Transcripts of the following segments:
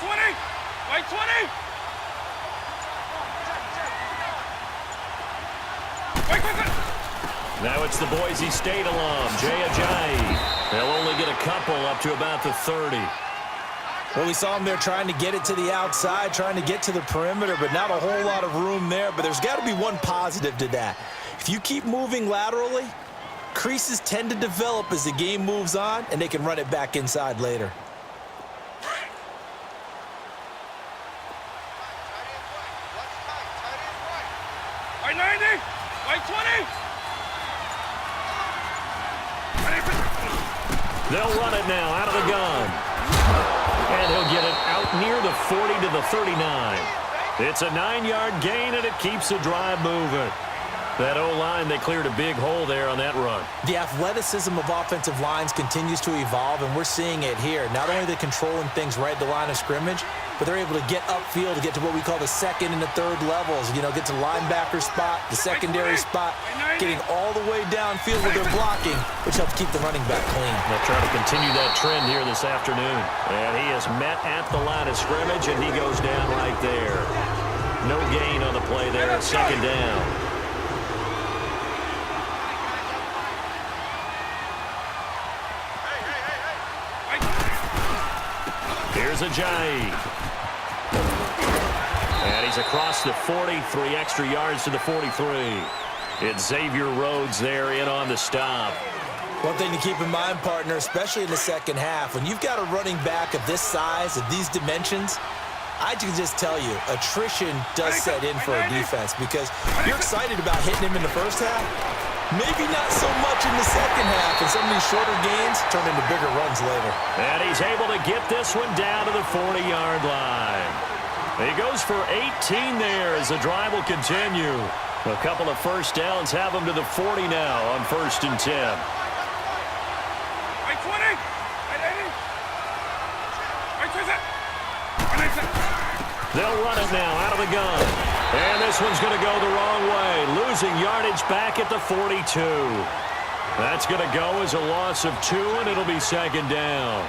20! White 20! Now it's the Boise State alum, Jay Ajayi. They'll only get a couple up to about the 30. Well, we saw him there trying to get it to the outside, trying to get to the perimeter, but not a whole lot of room there. But there's got to be one positive to that. If you keep moving laterally, creases tend to develop as the game moves on, and they can run it back inside later. White 90! White 20! They'll run it now out of the gun. And he'll get it out near the 40 to the 39. It's a 9-yard gain, and it keeps the drive moving. That O-line, they cleared a big hole there on that run. The athleticism of offensive lines continues to evolve, and we're seeing it here. Not only are they controlling things right at the line of scrimmage, but they're able to get upfield to get to what we call the second and the third levels. You know, get to linebacker spot, the secondary spot, getting all the way downfield with their blocking, which helps keep the running back clean. They'll try to continue that trend here this afternoon. And he is met at the line of scrimmage, and he goes down right there. No gain on the play there, second down. Here's Ajayi. And he's across the 40, 3 extra yards to the 43. It's Xavier Rhodes there in on the stop. One thing to keep in mind, partner, especially in the second half, when you've got a running back of this size, of these dimensions, I can just tell you, attrition does set in for a defense because you're excited about hitting him in the first half. Maybe not so much in the second half, and some of these shorter gains turn into bigger runs later. And he's able to get this one down to the 40-yard line. He goes for 18 there as the drive will continue. A couple of first downs have him to the 40 now on 1st and 10. White 20! White 80! White 20! They'll run it now out of the gun. And this one's going to go the wrong way, losing yardage back at the 42. That's going to go as a loss of 2, and it'll be second down.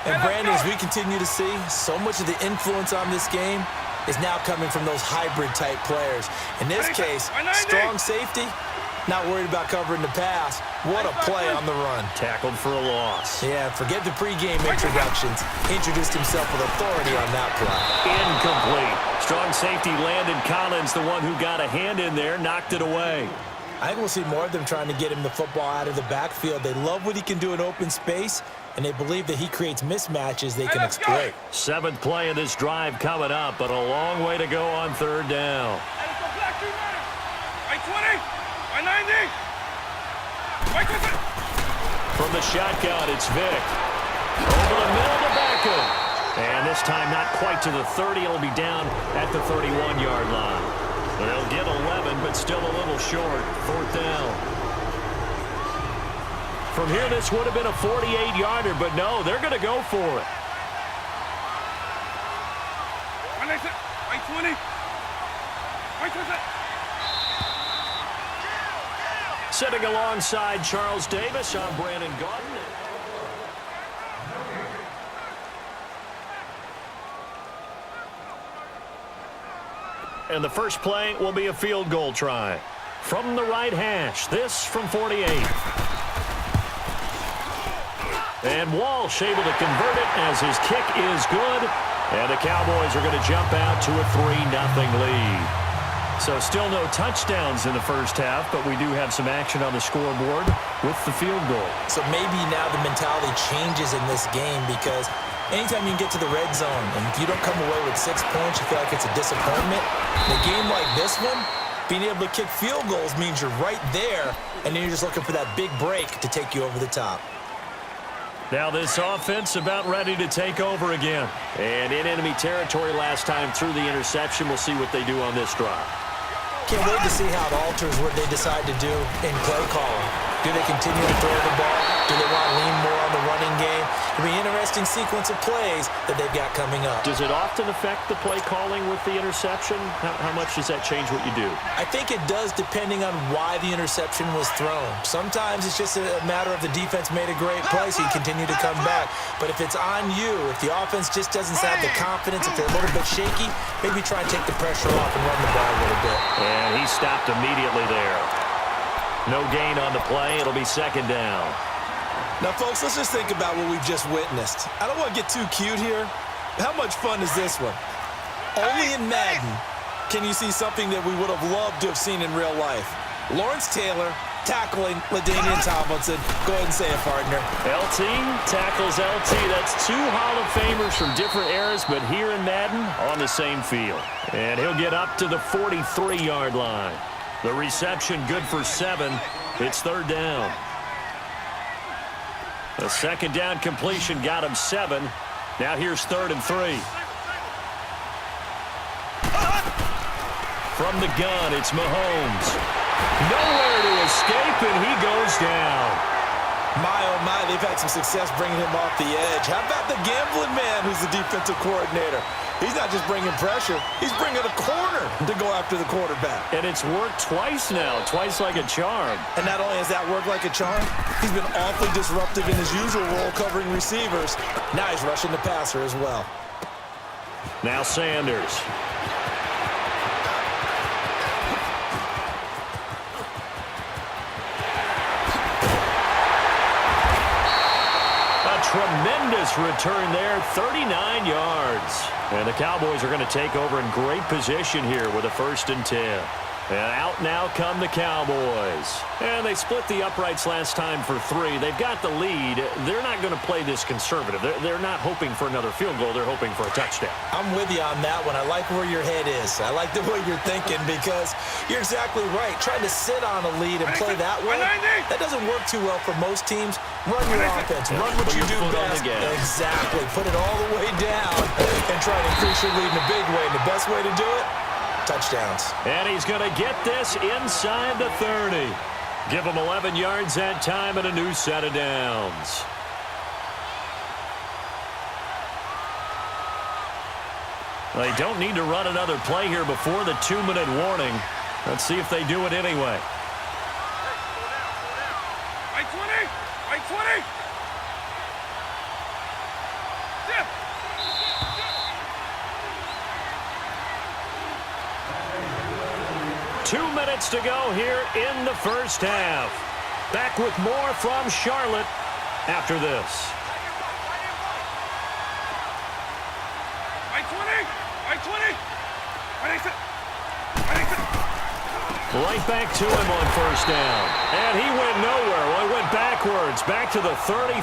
And, Brandon, as we continue to see, so much of the influence on this game is now coming from those hybrid-type players. In this case, strong safety, not worried about covering the pass. What a play on the run. Tackled for a loss. Yeah, forget the pregame introductions. Introduced himself with authority on that play. Incomplete. Strong safety Landon Collins, the one who got a hand in there, knocked it away. I think we'll see more of them trying to get him the football out of the backfield. They love what he can do in open space, and they believe that he creates mismatches they can exploit. 7th play of this drive coming up, but a long way to go on 3rd down. White 20! White 90! White 20! From the shotgun, it's Vick. Over the middle to Beckham. And this time not quite to the 30. It'll be down at the 31-yard line. They'll get 11, but still a little short. 4th down. From here, this would have been a 48-yarder, but no, they're going to go for it. White 20! White 20! Sitting alongside Charles Davis, I'm Brandon Gaudin. And the first play will be a field goal try. From the right hash, this from 48. And Walsh able to convert it as his kick is good. And the Cowboys are going to jump out to a 3-0 lead. So still no touchdowns in the first half, but we do have some action on the scoreboard with the field goal. So maybe now the mentality changes in this game because anytime you can get to the red zone and if you don't come away with 6 points, you feel like it's a disappointment. In a game like this one, being able to kick field goals means you're right there, and then you're just looking for that big break to take you over the top. Now this offense about ready to take over again. And in enemy territory last time through the interception. We'll see what they do on this drive. Can't wait to see how it alters what they decide to do in play calling. Do they continue to throw the ball? Do they want to lean more on the running game? It'll be an interesting sequence of plays that they've got coming up. Does it often affect the play calling with the interception? How much does that change what you do? I think it does depending on why the interception was thrown. Sometimes it's just a matter of the defense made a great play, so you continue to come back. But if it's on you, if the offense just doesn't have the confidence, if they're a little bit shaky, maybe try and take the pressure off and run the ball a little bit. And he stopped immediately there. No gain on the play. It'll be second down. Now, folks, let's just think about what we've just witnessed. I don't want to get too cute here. How much fun is this one? Only in Madden can you see something that we would have loved to have seen in real life. Lawrence Taylor tackling LaDainian Tomlinson. Go ahead and say it, partner. LT tackles LT. That's two Hall of Famers from different eras, but here in Madden on the same field. And he'll get up to the 43-yard line. The reception good for 7. It's third down. A second down completion got him 7. Now here's 3rd and 3. From the gun, it's Mahomes. Nowhere to escape, and he goes down. My, oh my, they've had some success bringing him off the edge. How about the gambling man who's the defensive coordinator? He's not just bringing pressure. He's bringing a corner to go after the quarterback. And it's worked twice now, twice like a charm. And not only has that worked like a charm, he's been awfully disruptive in his usual role covering receivers. Now he's rushing the passer as well. Now Sanders. Tremendous return there, 39 yards. And the Cowboys are going to take over in great position here with a 1st and 10. And out now come the Cowboys. And they split the uprights last time for 3. They've got the lead. They're not going to play this conservative. They're not hoping for another field goal. They're hoping for a touchdown. I'm with you on that one. I like where your head is. I like the way you're thinking because you're exactly right. Trying to sit on a lead and play that way, that doesn't work too well for most teams. Run your offense. Run what you do best. Exactly. Put it all the way down and try to increase your lead in a big way. And the best way to do it, touchdowns. And he's going to get this inside the 30. Give him 11 yards that time and a new set of downs. They don't need to run another play here before the 2-minute warning. Let's see if they do it anyway. Right 20! Right 20! Yeah. 2 minutes to go here in the first half. Back with more from Charlotte after this. Right 20! Right 20! Right back to him on 1st down. And he went nowhere. Well, he went backwards, back to the 33.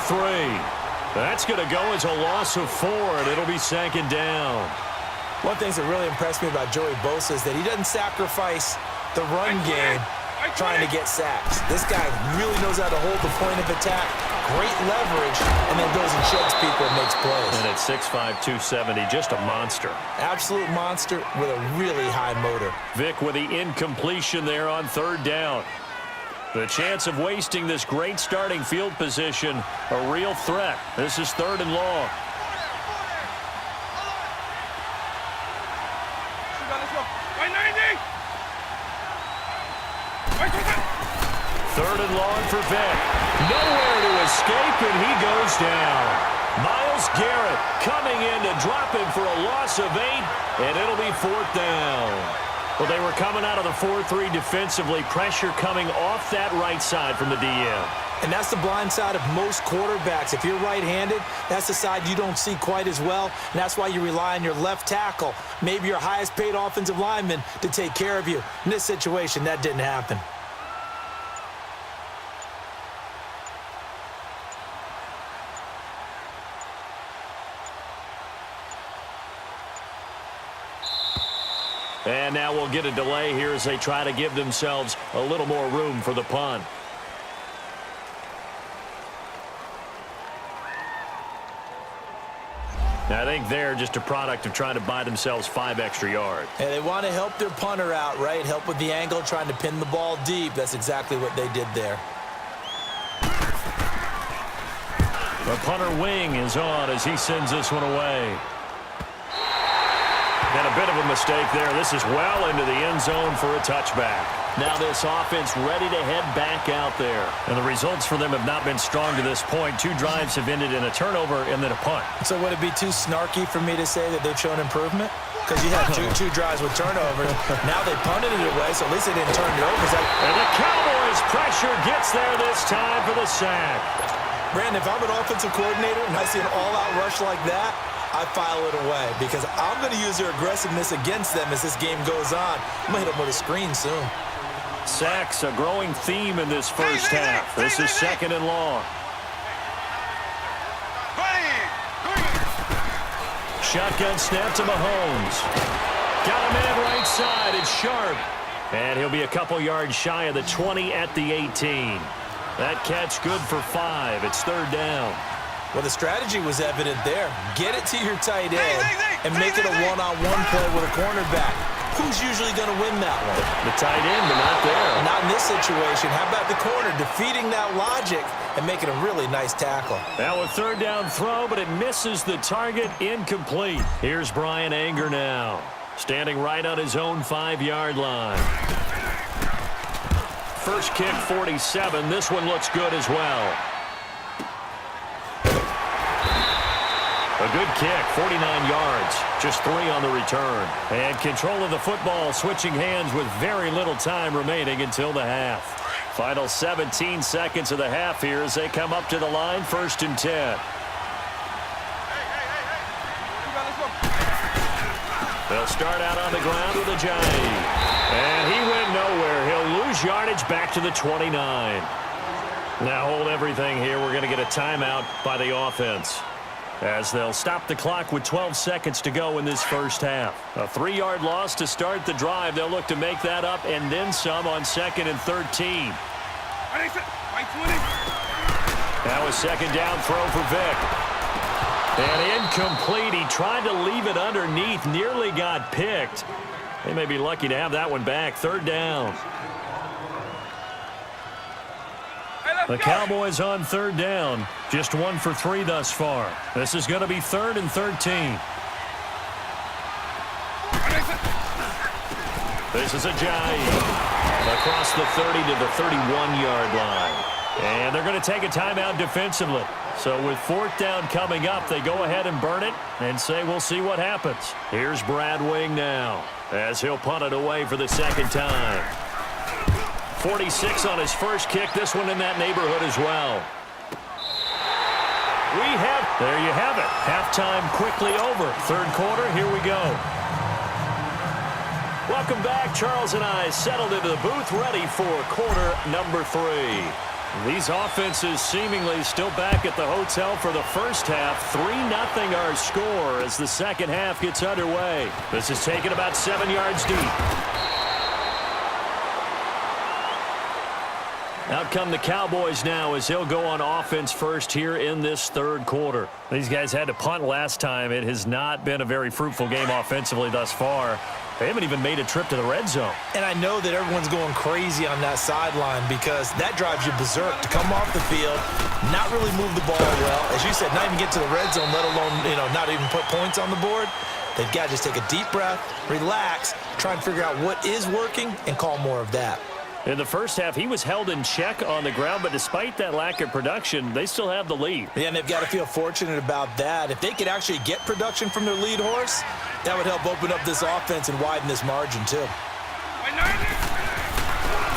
That's going to go as a loss of 4, and it'll be 2nd down. One thing that really impressed me about Joey Bosa is that he doesn't sacrifice the run game trying to get sacks. This guy really knows how to hold the point of attack, great leverage, and then goes and sheds people and makes plays. And at 6'5", 270, just a monster. Absolute monster with a really high motor. Vic with the incompletion there on 3rd down. The chance of wasting this great starting field position, a real threat. This is 3rd and long. Right 90! 3rd and long for Vic. Nowhere to escape, and he goes down. Myles Garrett coming in to drop him for a loss of 8, and it'll be 4th down. Well, they were coming out of the 4-3 defensively. Pressure coming off that right side from the DM. And that's the blind side of most quarterbacks. If you're right-handed, that's the side you don't see quite as well. And that's why you rely on your left tackle, maybe your highest-paid offensive lineman, to take care of you. In this situation, that didn't happen. And now we'll get a delay here as they try to give themselves a little more room for the punt. Now, I think they're just a product of trying to buy themselves 5 extra yards. And they want to help their punter out, right? Help with the angle, trying to pin the ball deep. That's exactly what they did there. The punter wing is on as he sends this one away. And a bit of a mistake there. This is well into the end zone for a touchback. Now this offense ready to head back out there. And the results for them have not been strong to this point. 2 drives have ended in a turnover and then a punt. So would it be too snarky for me to say that they've shown improvement? Because you had two drives with turnovers. Now they punted it away, so at least they didn't turn it over. And the Cowboys' pressure gets there this time for the sack. Brandon, if I'm an offensive coordinator and I see an all-out rush like that, I file it away because I'm going to use their aggressiveness against them as this game goes on. I'm going to hit them with a screen soon. Sacks, a growing theme in this first half. This is 2nd and long. Shotgun snap to Mahomes. Got a man right side. It's Sharp. And he'll be a couple yards shy of the 20 at the 18. That catch good for 5. It's 3rd down. Well, the strategy was evident there. Get it to your tight end and make it a one-on-one play with a cornerback. Who's usually going to win that one? The tight end, but not there. Not in this situation. How about the corner defeating that logic and making a really nice tackle? Now a 3rd down throw, but it misses the target. Incomplete. Here's Brian Anger now, standing right on his own 5-yard line. First kick, 47. This one looks good as well. A good kick, 49 yards, just 3 on the return. And control of the football switching hands with very little time remaining until the half. Final 17 seconds of the half here as they come up to the line, 1st and 10. They'll start out on the ground with a giant. And he went nowhere. He'll lose yardage back to the 29. Now hold everything here. We're going to get a timeout by the offense, as they'll stop the clock with 12 seconds to go in this first half. A 3-yard loss to start the drive. They'll look to make that up and then some on 2nd and 13. Now a 2nd down throw for Vic. And incomplete. He tried to leave it underneath. Nearly got picked. They may be lucky to have that one back. 3rd down. The Cowboys on 3rd down. Just 1 for 3 thus far. This is going to be 3rd and 13. This is a giant. Across the 30 to the 31-yard line. And they're going to take a timeout defensively. So with 4th down coming up, they go ahead and burn it and say we'll see what happens. Here's Brad Wing now, as he'll punt it away for the 2nd time. 46 on his first kick. This one in that neighborhood as well. There you have it. Halftime quickly over. 3rd quarter, here we go. Welcome back. Charles and I settled into the booth, ready for quarter number 3. These offenses seemingly still back at the hotel for the first half. 3-0 our score as the second half gets underway. This is taken about 7 yards deep. Out come the Cowboys now as they'll go on offense first here in this 3rd quarter. These guys had to punt last time. It has not been a very fruitful game offensively thus far. They haven't even made a trip to the red zone. And I know that everyone's going crazy on that sideline because that drives you berserk to come off the field, not really move the ball well. As you said, not even get to the red zone, let alone, not even put points on the board. They've got to just take a deep breath, relax, try and figure out what is working, and call more of that. In the first half, he was held in check on the ground, but despite that lack of production, they still have the lead. Yeah, and they've got to feel fortunate about that. If they could actually get production from their lead horse, that would help open up this offense and widen this margin, too.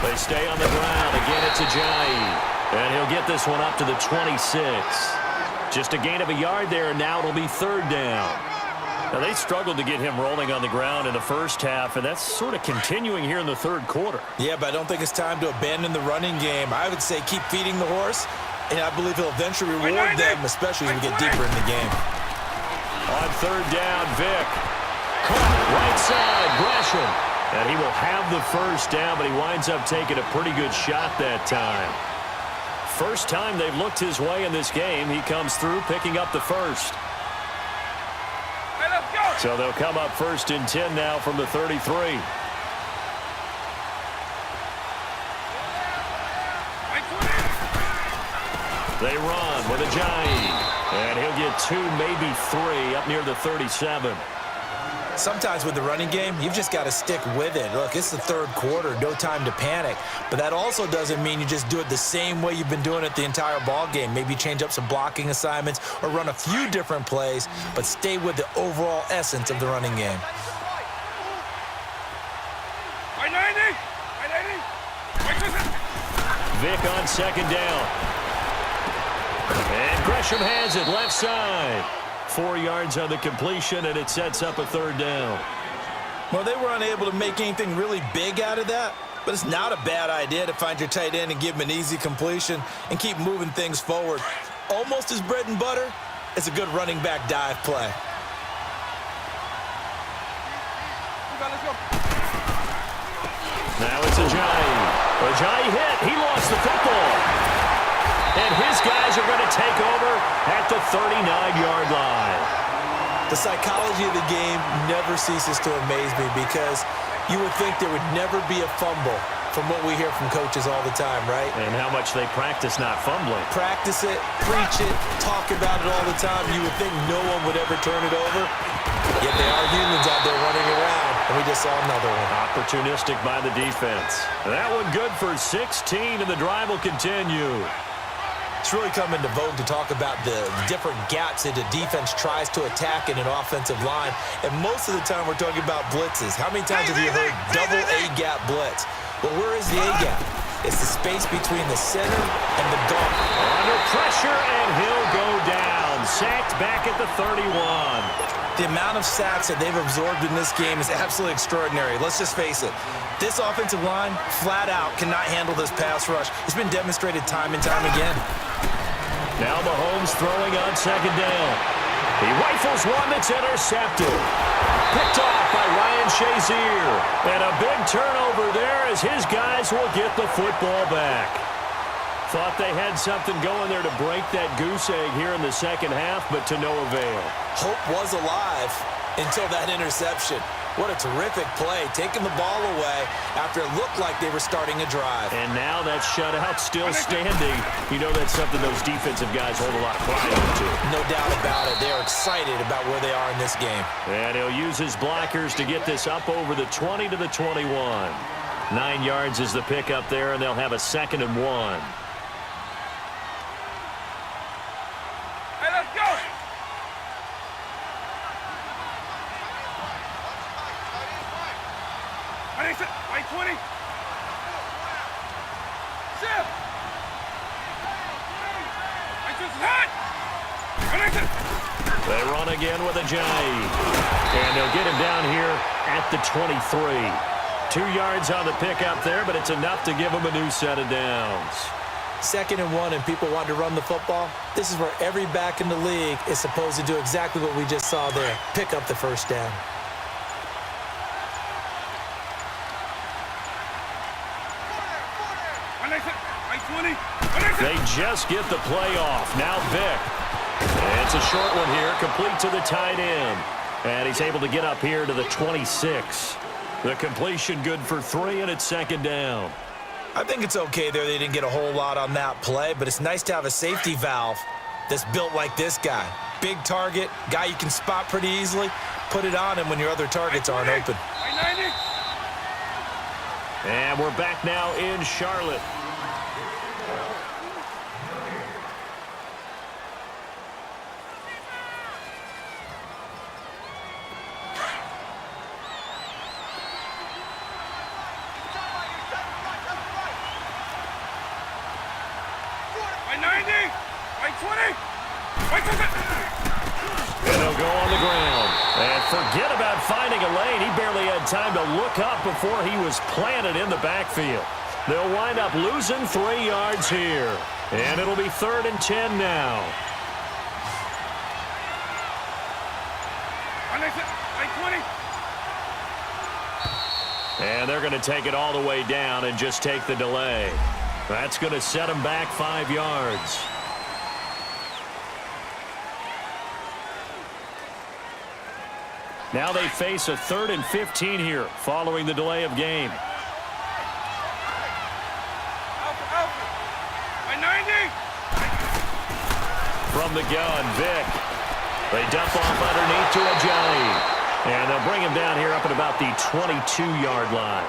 They stay on the ground. Again, it's Ajayi. And he'll get this one up to the 26. Just a gain of a yard there, and now it'll be 3rd down. Now, they struggled to get him rolling on the ground in the first half, and that's sort of continuing here in the 3rd quarter. Yeah, but I don't think it's time to abandon the running game. I would say keep feeding the horse, and I believe he'll eventually reward them, especially as we get deeper in the game. On 3rd down, Vic. Right side, Gresham. And he will have the first down, but he winds up taking a pretty good shot that time. First time they've looked his way in this game. He comes through, picking up the first. So they'll come up 1st and 10 now from the 33. They run with Ajayi. And he'll get 2, maybe 3, up near the 37. Sometimes with the running game, you've just got to stick with it. Look, it's the third quarter, no time to panic. But that also doesn't mean you just do it the same way you've been doing it the entire ball game. Maybe change up some blocking assignments or run a few different plays, but stay with the overall essence of the running game. Vick on second down. And Gresham has it left side. 4 yards on the completion, and it sets up a third down. Well, they were unable to make anything really big out of that, but it's not a bad idea to find your tight end and give him an easy completion and keep moving things forward. Almost his bread and butter is a good running back dive play. Now it's Ajayi. Ajayi hit. He lost the football. And his guys are going to take over at the 39-yard line. The psychology of the game never ceases to amaze me because you would think there would never be a fumble from what we hear from coaches all the time, right? And how much they practice not fumbling. Practice it, preach it, talk about it all the time. You would think no one would ever turn it over. Yet there are humans out there running around, and we just saw another one. Opportunistic by the defense. That one good for 16, and the drive will continue. It's really come into vogue to talk about the different gaps that the defense tries to attack in an offensive line. And most of the time we're talking about blitzes. How many times have you heard double A-gap blitz? Well, where is the A-gap? It's the space between the center and the guard. Under pressure, and he'll go down. Sacked back at the 31. The amount of sacks that they've absorbed in this game is absolutely extraordinary. Let's just face it. This offensive line, flat out, cannot handle this pass rush. It's been demonstrated time and time again. Now Mahomes throwing on second down. He rifles one that's intercepted. Picked off by Ryan Shazier. And a big turnover there as his guys will get the football back. Thought they had something going there to break that goose egg here in the second half, but to no avail. Hope was alive until that interception. What a terrific play, taking the ball away after it looked like they were starting a drive. And now that shutout still standing. You know that's something those defensive guys hold a lot of pride into. No doubt about it. They're excited about where they are in this game. And he'll use his blockers to get this up over the 20 to the 21. 9 yards is the pickup there, and they'll have a 2nd and 1. They run again with Ajayi. And they'll get him down here at the 23. 2 yards on the pickup there, but it's enough to give him a new set of downs. 2nd and 1, and people want to run the football. This is where every back in the league is supposed to do exactly what we just saw there. Pick up the first down. They just get the play off. Now Vick. And it's a short one here, complete to the tight end. And he's able to get up here to the 26. The completion good for 3, and it's 2nd down. I think it's okay there. They didn't get a whole lot on that play, but it's nice to have a safety valve that's built like this guy. Big target, guy you can spot pretty easily. Put it on him when your other targets aren't open. And we're back now in Charlotte. And he'll go on the ground. And forget about finding a lane. He barely had time to look up before he was planted in the backfield. They'll wind up losing 3 yards here. And it'll be 3rd and 10 now. And they're going to take it all the way down and just take the delay. That's going to set them back 5 yards. Now they face a 3rd and 15 here following the delay of game. From the gun, Vic. They dump off underneath to Ajayi. And they'll bring him down here up at about the 22-yard line.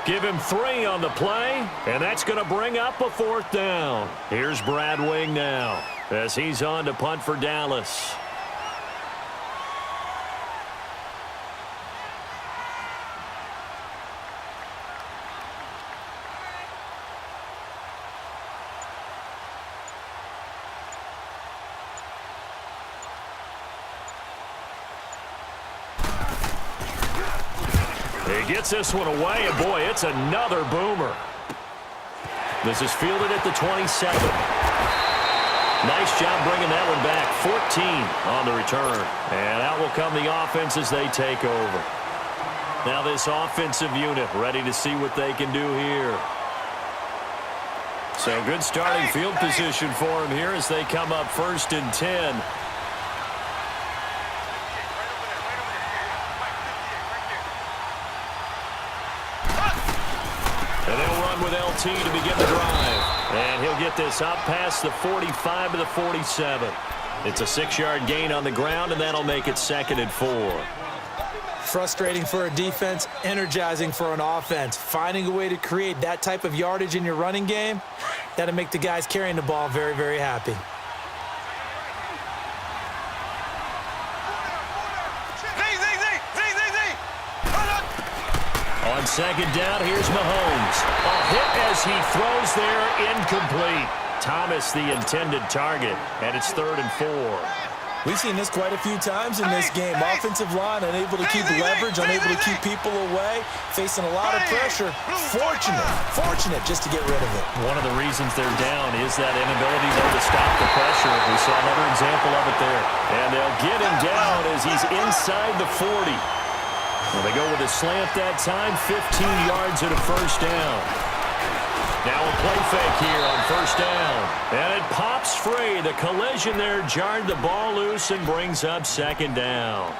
Give him 3 on the play, and that's going to bring up a 4th down. Here's Brad Wing now as he's on to punt for Dallas. He gets this one away, and boy, it's another boomer. This is fielded at the 27. Nice job bringing that one back. 14 on the return. And out will come the offense as they take over. Now this offensive unit ready to see what they can do here. So good starting field position for him here as they come up 1st and 10. And they'll run with LT to begin the drive. And he'll get this up past the 45 to the 47. It's a 6-yard gain on the ground, and that'll make it 2nd and 4. Frustrating for a defense, energizing for an offense. Finding a way to create that type of yardage in your running game, that'll make the guys carrying the ball very, very happy. On 2nd down, here's Mahomes. A hit as he throws there, incomplete. Thomas the intended target, and it's 3rd and 4. We've seen this quite a few times in this game. Offensive line unable to keep leverage, unable to keep people away, facing a lot of pressure. Fortunate just to get rid of it. One of the reasons they're down is that inability though to stop the pressure. We saw another example of it there. And they'll get him down as he's inside the 40. Well, they go with a slant that time, 15 yards and a 1st down. Now a play fake here on 1st down. And it pops free. The collision there jarred the ball loose and brings up 2nd down.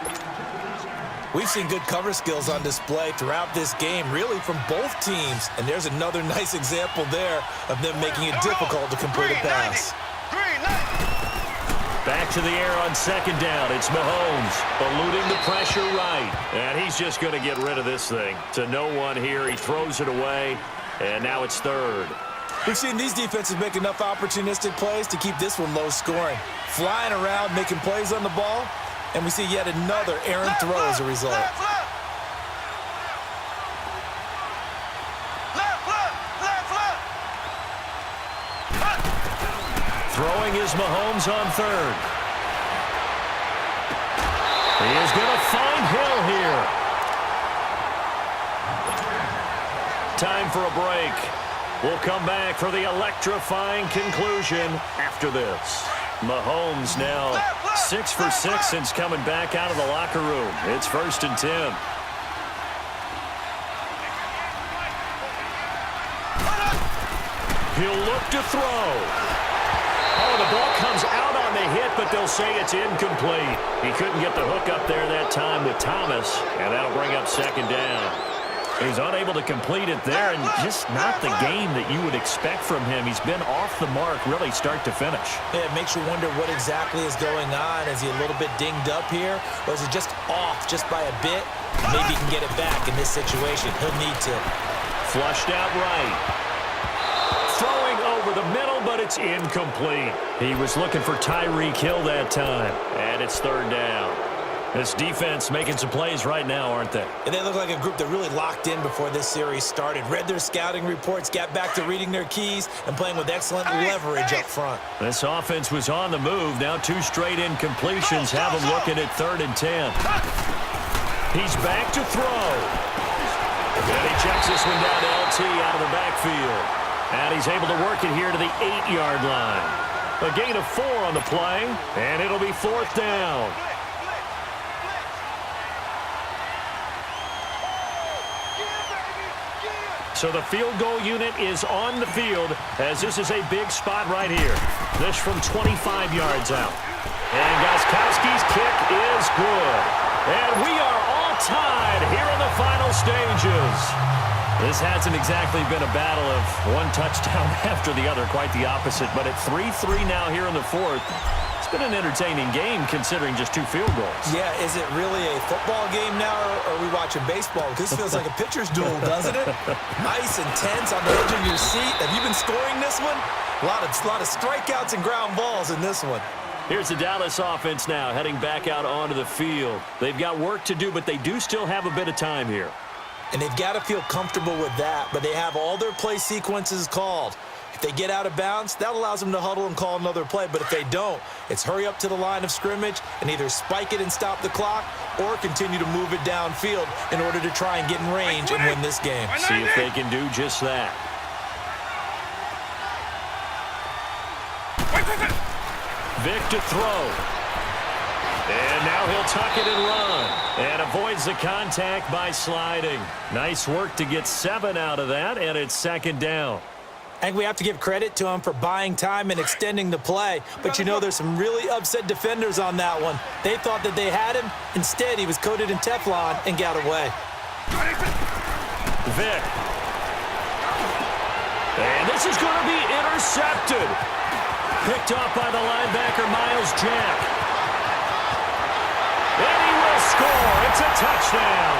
We've seen good cover skills on display throughout this game, really from both teams. And there's another nice example there of them making it difficult to complete a pass. Back to the air on 2nd down. It's Mahomes eluding the pressure right. And he's just going to get rid of this thing. To no one here. He throws it away. And now it's 3rd. We've seen these defenses make enough opportunistic plays to keep this one low scoring. Flying around, making plays on the ball. And we see yet another errant throw as a result. Throwing is Mahomes on 3rd. He is going to find Hill here. Time for a break. We'll come back for the electrifying conclusion after this. Mahomes now 6 for 6 since coming back out of the locker room. It's 1st and 10. He'll look to throw. Oh, the ball comes out on the hit, but they'll say it's incomplete. He couldn't get the hook up there that time with Thomas, and that'll bring up 2nd down. He's unable to complete it there, and just not the game that you would expect from him. He's been off the mark, really, start to finish. Yeah, it makes you wonder what exactly is going on. Is he a little bit dinged up here, or is it just off just by a bit? Maybe he can get it back in this situation. He'll need to. Flushed out right. Throwing over the middle, but it's incomplete. He was looking for Tyreek Hill that time, and it's 3rd down. This defense making some plays right now, aren't they? And they look like a group that really locked in before this series started. Read their scouting reports, got back to reading their keys, and playing with excellent leverage up front. This offense was on the move. Now 2 straight incompletions have them looking at 3rd and 10. He's back to throw. And he checks this one down to LT out of the backfield. And he's able to work it here to the 8-yard line. A gain of 4 on the play, and it'll be 4th down. So the field goal unit is on the field as this is a big spot right here. This from 25 yards out. And Gostkowski's kick is good. And we are off tied here in the final stages. This hasn't exactly been a battle of one touchdown after the other, quite the opposite. But at 3-3 now here in the fourth, it's been an entertaining game considering just 2 field goals. Yeah, is it really a football game now, or are we watching baseball? This feels like a pitcher's duel, doesn't it? Nice and tense on the edge of your seat. Have you been scoring this one? A lot of strikeouts and ground balls in this one. Here's the Dallas offense now heading back out onto the field. They've got work to do, but they do still have a bit of time here. And they've got to feel comfortable with that, but they have all their play sequences called. If they get out of bounds, that allows them to huddle and call another play. But if they don't, it's hurry up to the line of scrimmage and either spike it and stop the clock or continue to move it downfield in order to try and get in range and win this game. See if they can do just that. Vic to throw. And now he'll tuck it and run. And avoids the contact by sliding. Nice work to get 7 out of that, and it's second down. I think we have to give credit to him for buying time and extending the play. But, you know, there's some really upset defenders on that one. They thought that they had him. Instead, he was coated in Teflon and got away. Vic. And this is going to be intercepted. Picked up by the linebacker, Miles Jack. And he will score. It's a touchdown.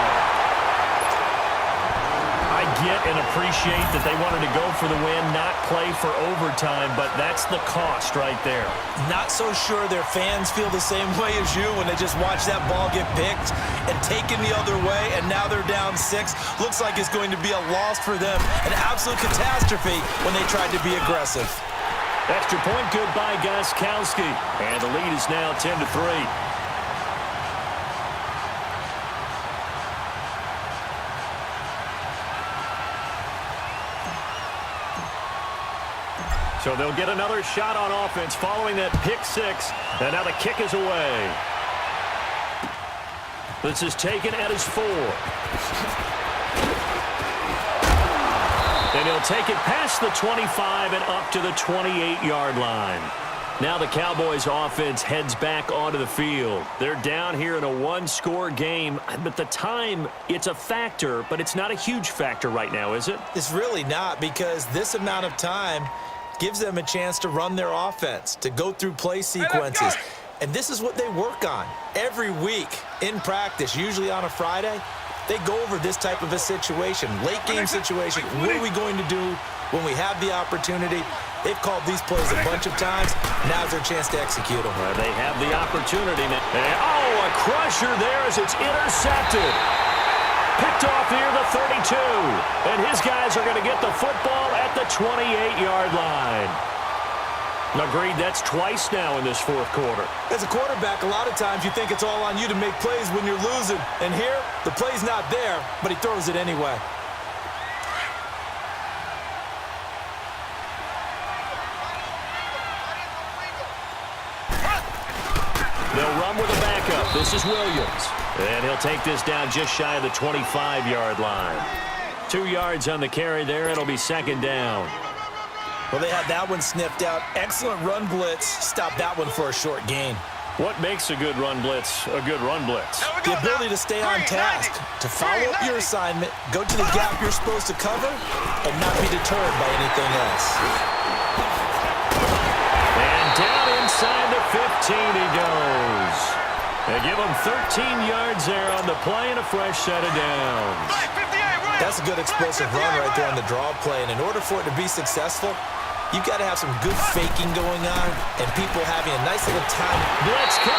I get and appreciate that they wanted to go for the win, not play for overtime, but that's the cost right there. Not so sure their fans feel the same way as you when they just watch that ball get picked and taken the other way, and now they're down 6. Looks like it's going to be a loss for them, an absolute catastrophe when they tried to be aggressive. Extra point good by Gostkowski, and the lead is now 10-3. So they'll get another shot on offense following that pick 6. And now the kick is away. This is taken at his 4. And he'll take it past the 25 and up to the 28-yard line. Now the Cowboys offense heads back onto the field. They're down here in a 1-score game. But the time, it's a factor, but it's not a huge factor right now, is it? It's really not, because this amount of time gives them a chance to run their offense, to go through play sequences. And this is what they work on every week in practice, usually on a Friday. They go over this type of a situation, late game situation. What are we going to do when we have the opportunity? They've called these plays a bunch of times. Now's their chance to execute them. They have the opportunity now. And, a crusher there as it's intercepted. Picked off near the 32. And his guys are going to get the football at the 28-yard line. Agreed, that's twice now in this fourth quarter. As a quarterback, a lot of times you think it's all on you to make plays when you're losing. And here, the play's not there, but he throws it anyway. They'll run with a backup. This is Williams. And he'll take this down just shy of the 25-yard line. 2 yards on the carry there. It'll be second down. Well, they had that one sniffed out. Excellent run blitz. Stop that one for a short gain. What makes a good run blitz a good run blitz? The ability to stay on task, to follow up your assignment, go to the gap you're supposed to cover, and not be deterred by anything else. And down inside the 15 he goes. They give him 13 yards there on the play and a fresh set of downs. That's a good explosive run right there on the draw play. And in order for it to be successful, you've got to have some good faking going on and people having a nice little time. Blitz coming.